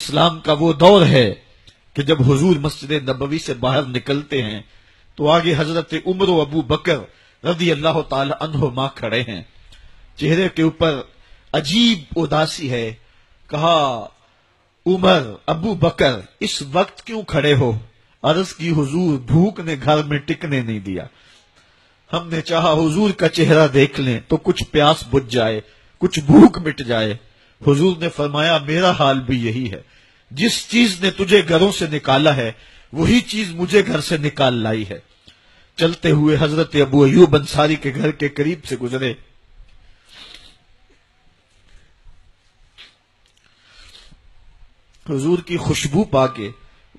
اسلام کا وہ دور ہے کہ جب حضور مسجد نبوی سے باہر نکلتے ہیں تو آگے حضرت عمر و ابو بکر رضی اللہ تعالی عنہما کھڑے ہیں. چہرے کے اوپر عجیب اداسی ہے. کہا عمر ابو بکر اس وقت کیوں کھڑے ہو؟ عرض کی حضور بھوک نے گھر میں ٹکنے نہیں دیا. ہم نے چاہا حضور کا چہرہ دیکھ لیں تو کچھ پیاس بجھ جائے، کچھ بھوک مٹ جائے. حضور نے فرمایا میرا حال بھی یہی ہے. جس چیز نے تجھے گھروں سے نکالا ہے وہی چیز مجھے گھر سے نکال لائی ہے. چلتے ہوئے حضرت ابو ایوب انصاری کے گھر کے قریب سے گزرے. حضور کی خوشبو پا کے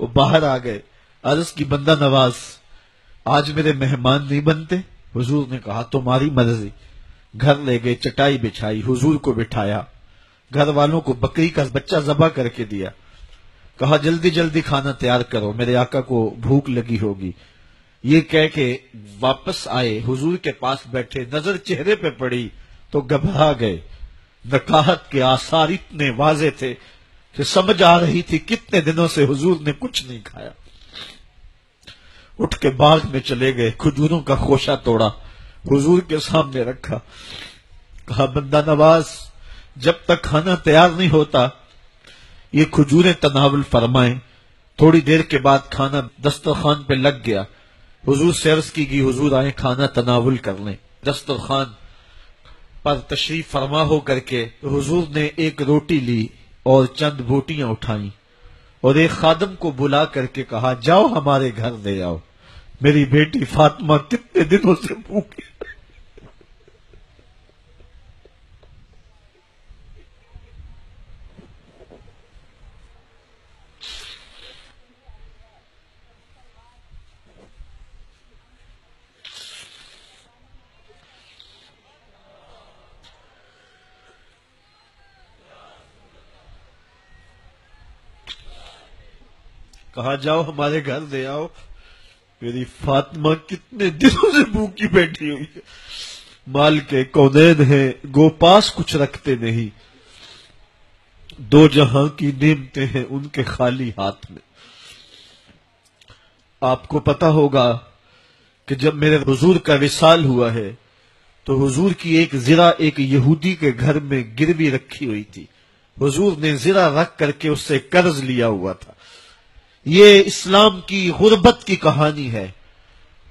وہ باہر آ گئے. عرض کی بندہ نواز آج میرے مہمان نہیں بنتے؟ حضور نے کہا تمہاری مرضی. گھر لے گئے، چٹائی بچھائی، حضور کو بٹھایا، گھر والوں کو بکری کا بچہ ذبح کر کے دیا. کہا جلدی جلدی کھانا تیار کرو، میرے آقا کو بھوک لگی ہوگی. یہ کہہ کے واپس آئے، حضور کے پاس بیٹھے، نظر چہرے پہ پڑی تو گھبرا گئے. نکاحت کے آثار اتنے واضح تھے کہ سمجھ آ رہی تھی کتنے دنوں سے حضور نے کچھ نہیں کھایا. اٹھ کے باغ میں چلے گئے، کھجوروں کا خوشہ توڑا، حضور کے سامنے رکھا. کہا بندہ نواز جب تک کھانا تیار نہیں ہوتا یہ کھجوریں تناول فرمائیں. تھوڑی دیر کے بعد کھانا دسترخوان پہ لگ گیا. حضور سے عرض کی گئی حضور آئیں کھانا تناول کر لیں. دسترخوان پر تشریف فرما ہو کر کے حضور نے ایک روٹی لی اور چند بوٹیاں اٹھائیں اور ایک خادم کو بلا کر کے کہا جاؤ ہمارے گھر لے آؤ، میری بیٹی فاطمہ کتنے دنوں سے بھوکی. کہا جاؤ ہمارے گھر لے آؤ، میری فاطمہ کتنے دنوں سے بھوکی بیٹھی ہوئی ہے. مال کے کونین ہیں گو پاس کچھ رکھتے نہیں، دو جہاں کی نعمتیں ہیں ان کے خالی ہاتھ میں. آپ کو پتا ہوگا کہ جب میرے حضور کا وصال ہوا ہے تو حضور کی ایک زرہ ایک یہودی کے گھر میں گروی رکھی ہوئی تھی. حضور نے زرہ رکھ کر کے اس سے قرض لیا ہوا تھا. یہ اسلام کی غربت کی کہانی ہے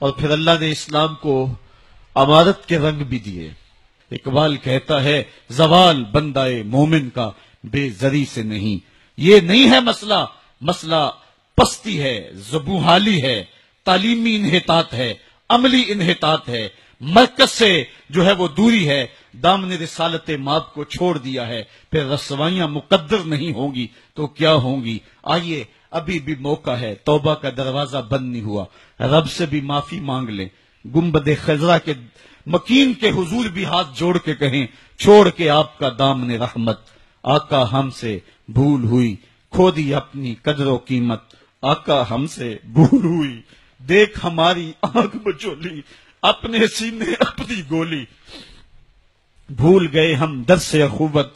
اور پھر اللہ نے اسلام کو امارت کے رنگ بھی دیے. اقبال کہتا ہے زوال بندہ مومن کا بے زری سے نہیں. یہ نہیں ہے مسئلہ، مسئلہ پستی ہے، زبوحالی ہے، تعلیمی انحطاط ہے، عملی انحطاط ہے، مرکز سے جو ہے وہ دوری ہے. دامن رسالت ماب کو چھوڑ دیا ہے. پھر رسوائیاں مقدر نہیں ہوں گی تو کیا ہوں گی. آئیے ابھی بھی موقع ہے، توبہ کا دروازہ بند نہیں ہوا، رب سے بھی معافی مانگ لیں. گنبد خضرا کے مکین کے حضور بھی ہاتھ جوڑ کے کہیں چھوڑ کے آپ کا دامن رحمت. آقا ہم سے بھول ہوئی، کھو دی اپنی قدر و قیمت. آقا ہم سے بھول ہوئی، دیکھ ہماری آنکھ بچولی، اپنے سینے اپنی گولی. بھول گئے ہم درس اخوت،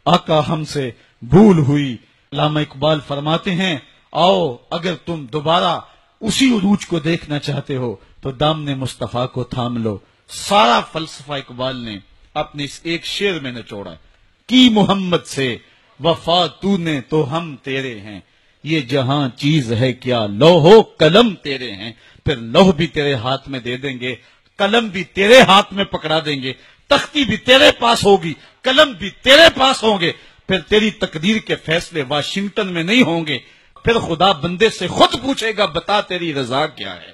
آقا ہم سے بھول ہوئی. علامہ اقبال فرماتے ہیں آؤ اگر تم دوبارہ اسی عروج کو دیکھنا چاہتے ہو تو دامن مصطفیٰ کو تھام لو. سارا فلسفہ اقبال نے اپنے اس ایک شعر میں نچوڑا کی محمد سے وفا تو نے تو ہم تیرے ہیں. یہ جہاں چیز ہے کیا لوح قلم تیرے ہیں. پھر لوح بھی تیرے ہاتھ میں دے دیں گے، قلم بھی تیرے ہاتھ میں پکڑا دیں گے، تختی بھی تیرے پاس ہوگی، قلم بھی تیرے پاس ہوں گے. پھر تیری تقدیر کے فیصلے واشنگٹن میں نہیں ہوں گے. پھر خدا بندے سے خود پوچھے گا بتا تیری رضا کیا ہے.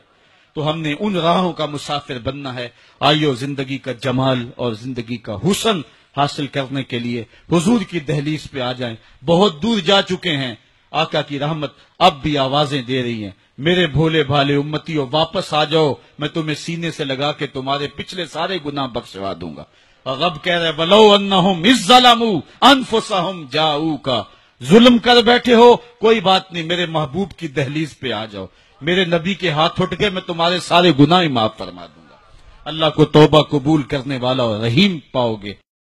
تو ہم نے ان راہوں کا مسافر بننا ہے. آئیو زندگی کا جمال اور زندگی کا حسن حاصل کرنے کے لیے حضور کی دہلیز پہ آ جائیں. بہت دور جا چکے ہیں، آقا کی رحمت اب بھی آوازیں دے رہی ہیں. میرے بھولے بھالے امتیوں واپس آ جاؤ، میں تمہیں سینے سے لگا کے تمہارے پچھلے سارے گناہ بخشوا دوں گا. اور رب کہہ رہے وَلَوْ أَنَّهُمْ إِذْ ظَلَمُوا أَنفُسَهُمْ جَاءُوكَ. ظلم کر بیٹھے ہو کوئی بات نہیں، میرے محبوب کی دہلیز پہ آ جاؤ. میرے نبی کے ہاتھ اٹھ کے میں تمہارے سارے گناہ معاف فرما دوں گا. اللہ کو توبہ قبول کرنے والا اور رحیم پاؤ گے.